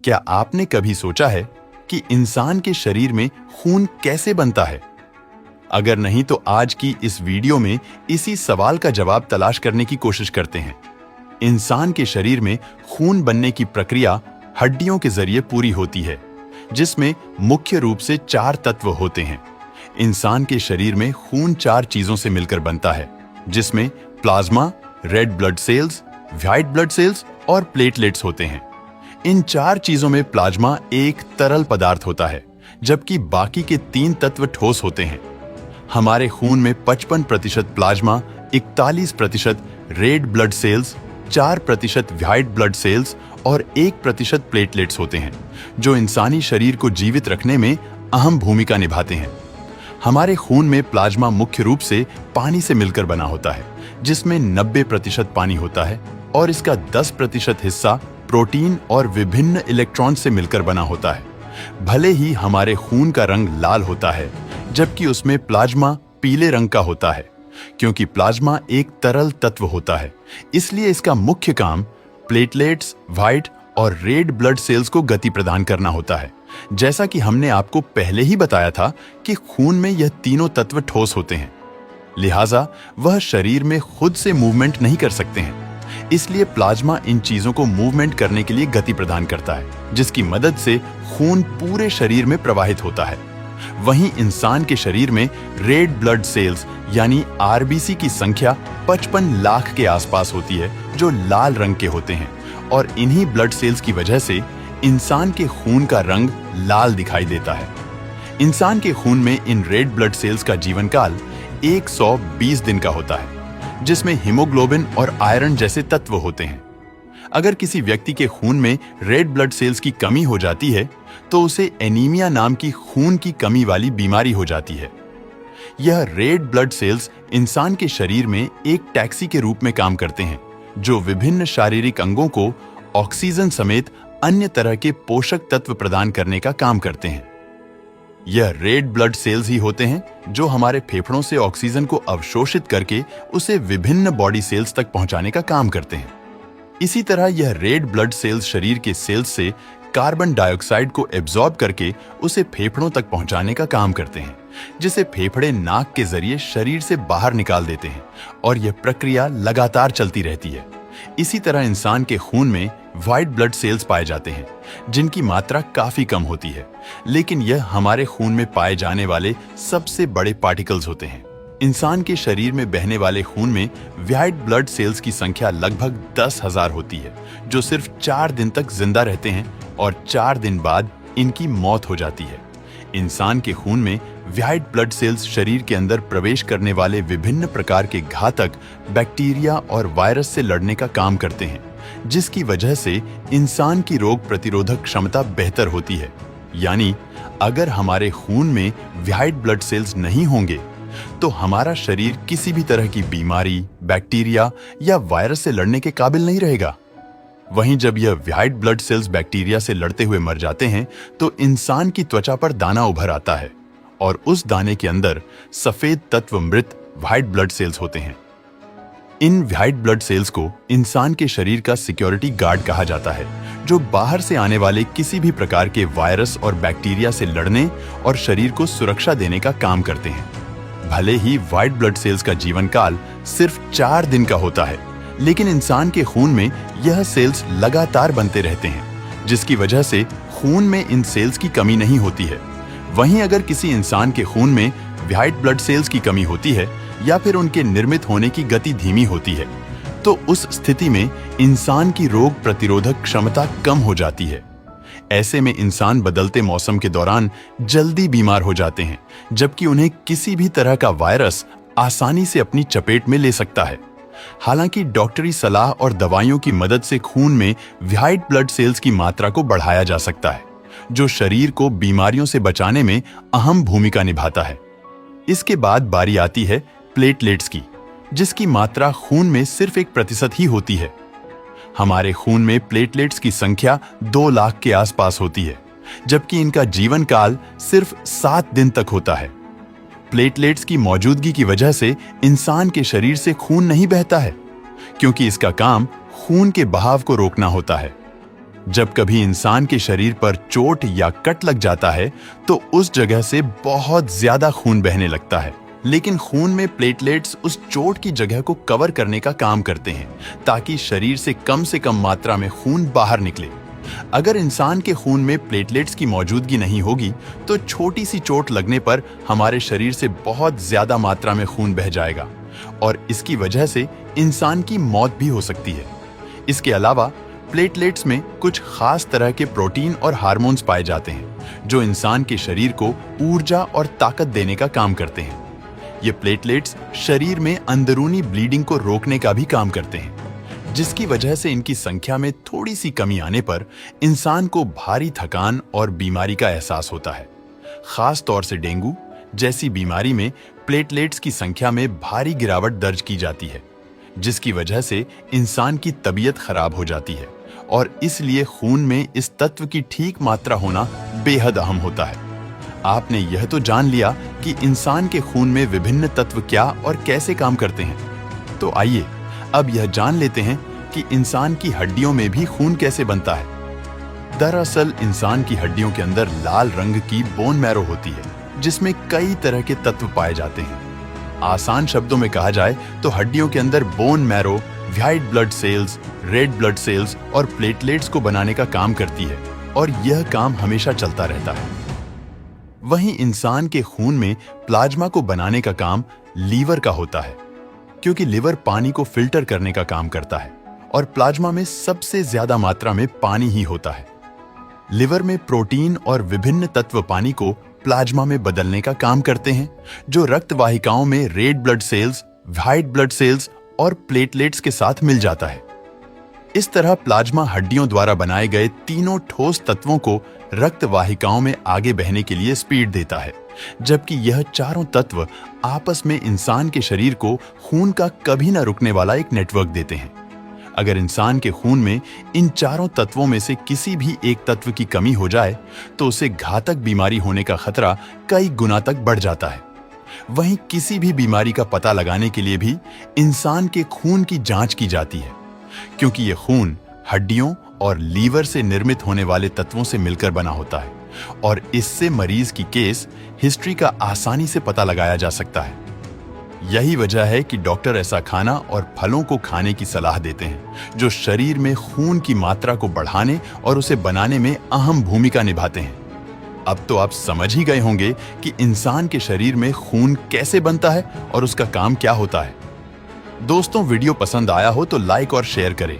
क्या आपने कभी सोचा है कि इंसान के शरीर में खून कैसे बनता है? अगर नहीं तो आज की इस वीडियो में इसी सवाल का जवाब तलाश करने की कोशिश करते हैं। इंसान के शरीर में खून बनने की प्रक्रिया हड्डियों के जरिए पूरी होती है, जिसमें मुख्य रूप से 4 तत्व होते हैं। इंसान के शरीर में खून 4 चीजों से मिलकर बनता है, जिसमें plasma, red blood cells, white blood cells और प्लेटलेट्स होते हैं। इन 4 चीजों में प्लाज्मा एक तरल पदार्थ होता है, जबकि बाकी के 3 तत्व ठोस होते हैं। हमारे खून में 55% plasma, 41% red blood cells, 4% white blood cells और 1% प्लेटलेट्स होते हैं, जो इंसानी शरीर को जीवित रखने में अहम भूमिका निभाते हैं। हमारे खून में प्लाज्मा मुख्य रूप से पानी से मिलकर बना होता है, जिसमें 90% पानी होता है और इसका 10% हिस्सा प्रोटीन और विभिन्न इलेक्ट्रॉन से मिलकर बना होता है। भले ही हमारे खून का रंग लाल होता है, जबकि उसमें प्लाज्मा पीले रंग का होता है। क्योंकि प्लाज्मा एक तरल तत्व होता है, इसलिए इसका मुख्य काम प्लेटलेट्स, व्हाइट और रेड ब्लड सेल्स को गति प्रदान करना होता है। जैसा कि हमने आपको पहले ही बताया था कि खून में यह तीनों तत्व ठोस होते हैं, लिहाजा वह शरीर में खुद से मूवमेंट नहीं कर सकते हैं। इसलिए प्लाज्मा इन चीजों को मूवमेंट करने के लिए गति प्रदान करता है, जिसकी मदद से खून पूरे शरीर में प्रवाहित होता है। वहीं इंसान के शरीर में रेड ब्लड सेल्स यानी आरबीसी की संख्या 55 लाख के आसपास होती है, जो लाल रंग के होते हैं, और इन्हीं ब्लड सेल्स की वजह से इंसान के खून का रंग लाल दिखाई देता है। इंसान के खून में इन रेड ब्लड सेल्स का जीवन काल 120 दिन का होता है, जिसमें हीमोग्लोबिन और आयरन जैसे तत्व होते हैं। अगर किसी व्यक्ति के खून में रेड ब्लड सेल्स की कमी हो जाती है, तो उसे एनीमिया नाम की खून की कमी वाली बीमारी हो जाती है। यह रेड ब्लड सेल्स इंसान के शरीर में एक टैक्सी के रूप में काम करते हैं, जो विभिन्न शारीरिक अंगों को ऑक्सीजन समेत अन्य तरह के पोषक तत्व प्रदान करने का काम करते हैं। यह रेड ब्लड सेल्स ही होते हैं जो हमारे फेफड़ों से ऑक्सीजन को अवशोषित करके उसे विभिन्न बॉडी सेल्स तक पहुंचाने का काम करते हैं। इसी तरह यह रेड ब्लड सेल्स शरीर के सेल्स से कार्बन डाइऑक्साइड को एब्जॉर्ब करके उसे फेफड़ों तक पहुंचाने का काम करते हैं, जिसे फेफड़े नाक के जरिए शरीर से बाहर निकाल देते हैं, और यह प्रक्रिया लगातार चलती रहती है। इसी तरह इंसान के खून में व्हाइट ब्लड सेल्स पाए जाते हैं, जिनकी मात्रा काफी कम होती है, लेकिन यह हमारे खून में पाए जाने वाले सबसे बड़े पार्टिकल्स होते हैं। इंसान के शरीर में बहने वाले खून में व्हाइट ब्लड सेल्स की संख्या लगभग 10,000 होती है, जो सिर्फ 4 दिन तक जिंदा रहते हैं और 4 दिन बाद इनकी मौत हो जाती है। इंसान के खून में व्हाइट ब्लड सेल्स शरीर के अंदर प्रवेश करने वाले विभिन्न प्रकार के घातक बैक्टीरिया और वायरस से लड़ने का काम करते हैं, जिसकी वजह से इंसान की रोग प्रतिरोधक क्षमता बेहतर होती है। यानी अगर हमारे खून में व्हाइट ब्लड सेल्स नहीं होंगे, तो हमारा शरीर किसी भी तरह की बीमारी, बैक्टीरिया या वायरस से लड़ने के काबिल नहीं रहेगा। वहीं जब यह व्हाइट ब्लड सेल्स बैक्टीरिया से लड़ते हुए मर जाते हैं, तो इंसान की त्वचा पर दाना उभर आता है, और उस दाने के अंदर सफेद तत्व मृत व्हाइट ब्लड सेल्स होते हैं। इन व्हाइट ब्लड सेल्स को इंसान के शरीर का सिक्योरिटी गार्ड कहा जाता है, जो बाहर से आने वाले किसी भी प्रकार के वायरस और बैक्टीरिया से लड़ने और शरीर को सुरक्षा देने का काम करते हैं। भले ही व्हाइट ब्लड सेल्स का जीवन काल सिर्फ 4 दिन का होता है, लेकिन इंसान के खून में यह सेल्स लगातार बनते रहते हैं, जिसकी वजह से खून में इन सेल्स की कमी नहीं होती है। वहीं अगर किसी इंसान के खून में व्हाइट ब्लड सेल्स की कमी होती है या फिर उनके निर्मित होने की गति धीमी होती है, तो उस स्थिति में इंसान की रोग प्रतिरोधक क्षमता कम हो जाती है। ऐसे में इंसान बदलते मौसम के दौरान जल्दी बीमार हो जाते हैं, जबकि उन्हें किसी भी तरह का वायरस आसानी से अपनी चपेट में ले सकता है। हालांकि डॉक्टरी सलाह और दवाइयों की मदद से खून में व्हाइट ब्लड सेल्स की मात्रा को बढ़ाया जा सकता है, जो शरीर को बीमारियों से बचाने में अहम भूमिका निभाता है। इसके बाद बारी आती है प्लेटलेट्स की, जिसकी मात्रा खून में सिर्फ 1% ही होती है। हमारे खून में प्लेटलेट्स की संख्या 2 लाख के आसपास होती है, जबकि इनका जीवन काल सिर्फ 7 दिन तक होता है। प्लेटलेट्स की मौजूदगी की वजह से इंसान के शरीर से खून नहीं बहता है, क्योंकि इसका काम खून के बहाव को रोकना होता है। जब कभी इंसान के शरीर पर चोट या कट लग जाता है तो उस जगह से बहुत ज्यादा खून बहने लगता है, लेकिन खून में प्लेटलेट्स उस चोट की जगह को कवर करने का काम करते हैं ताकि शरीर से कम मात्रा में खून बाहर निकले। अगर इंसान के खून में प्लेटलेट्स की मौजूदगी नहीं होगी तो छोटी सी चोट लगने पर हमारे शरीर से बहुत ज्यादा मात्रा में खून बह जाएगा और इसकी वजह से इंसान की मौत भी हो सकती है। इसके अलावा प्लेटलेट्स में कुछ खास तरह के प्रोटीन और हार्मोन्स पाए जाते हैं जो इंसान के शरीर को ऊर्जा और ताकत देने का काम करते हैं। ये प्लेटलेट्स शरीर में अंदरूनी ब्लीडिंग को रोकने का भी काम करते हैं, जिसकी वजह से इनकी संख्या में थोड़ी सी कमी आने पर इंसान को भारी थकान और बीमारी का एहसास होता है। खास तौर से डेंगू जैसी बीमारी में प्लेटलेट्स की संख्या में भारी गिरावट दर्ज की जाती है, जिसकी वजह से इंसान की तबीयत खराब हो जाती है और इसलिए खून में इस तत्व की ठीक मात्रा होना बेहद अहम होता है। आपने यह तो जान लिया कि इंसान के खून में विभिन्न तत्व क्या और कैसे काम करते हैं। तो आइए अब यह जान लेते हैं कि इंसान की हड्डियों में भी खून कैसे बनता है। दरअसल इंसान की हड्डियों के अंदर लाल रंग की बोन मैरो होती है, जिसमें कई तरह के तत्व पाए जाते हैं। आसान शब्दों में कहा जाए तो हड्डियों के अंदर bone marrow white blood cells, red blood cells और प्लेटलेट्स को बनाने का काम करती है और यह काम हमेशा चलता रहता है। वहीं इंसान के खून में प्लाज्मा को बनाने का काम लीवर का होता है, क्योंकि लिवर पानी को फिल्टर करने का काम करता है और प्लाज्मा में सबसे ज्यादा मात्रा में पानी ही होता है। लिवर में प्रोटीन और विभिन्न तत्व पानी को प्लाज्मा में बदलने का काम करते हैं, जो रक्त वाहिकाओं में red blood cells, white blood cells और प्लेटलेट्स के साथ मिल जाता है। इस तरह प्लाज्मा हड्डियों द्वारा बनाए गए तीनों ठोस तत्वों को रक्त वाहिकाओं में आगे बहने के लिए स्पीड देता है, जबकि यह चारों तत्व आपस में इंसान के शरीर को खून का कभी न रुकने वाला एक नेटवर्क देते हैं। अगर इंसान के खून में इन चारों तत्वों में से किसी भी एक तत्व की कमी हो जाए तो उसे घातक बीमारी होने का खतरा कई गुना तक बढ़ जाता है। वहीं किसी भी बीमारी का पता लगाने के लिए भी इंसान के खून की जांच की जाती है, क्योंकि यह खून हड्डियों और लीवर से निर्मित होने वाले तत्वों से मिलकर बना होता है और इससे मरीज की केस हिस्ट्री का आसानी से पता लगाया जा सकता है। यही वजह है कि डॉक्टर ऐसा खाना और फलों को खाने की सलाह देते हैं जो शरीर में खून की मात्रा को बढ़ाने और उसे बनाने में अहम भूमिका निभाते हैं। अब तो आप समझ ही गए होंगे कि इंसान के शरीर में खून कैसे बनता है और उसका काम क्या होता है। दोस्तों, वीडियो पसंद आया हो तो लाइक और शेयर करें।